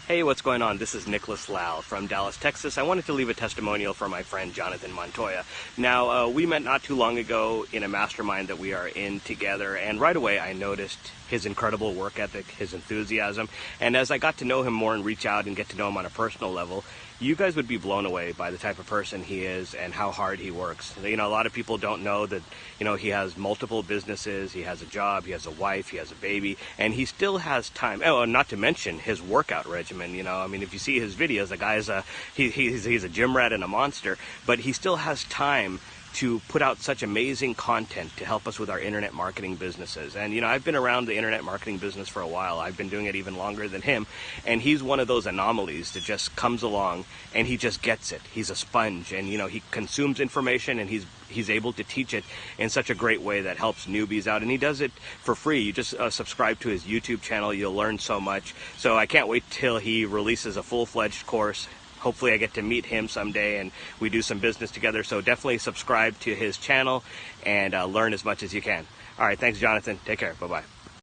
Hey, what's going on? This is Nicholas Lau from Dallas, Texas. I wanted to leave a testimonial for my friend Jonathan Montoya. Now, we met not too long ago in a mastermind that we are in together, and right away I noticed his incredible work ethic, his enthusiasm, and as I got to know him more and reach out and get to know him on a personal level, you guys would be blown away by the type of person he is and how hard he works. You know, a lot of people don't know that, he has multiple businesses, he has a job, he has a wife, he has a baby, and he still has time. Oh, and not to mention his workout regimen. If you see his videos, the guy is he's a gym rat and a monster, but he still has time to put out such amazing content to help us with our internet marketing businesses. And I've been around the internet marketing business for a while. I've been doing it even longer than him, and he's one of those anomalies that just comes along and he just gets it. He's a sponge, and he consumes information, and he's able to teach it in such a great way that helps newbies out, and he does it for free. You just subscribe to his YouTube channel, you'll learn so much. So I can't wait till he releases a full-fledged course. Hopefully I get to meet him someday and we do some business together. So definitely subscribe to his channel and learn as much as you can. All right, thanks, Jonathan. Take care. Bye-bye.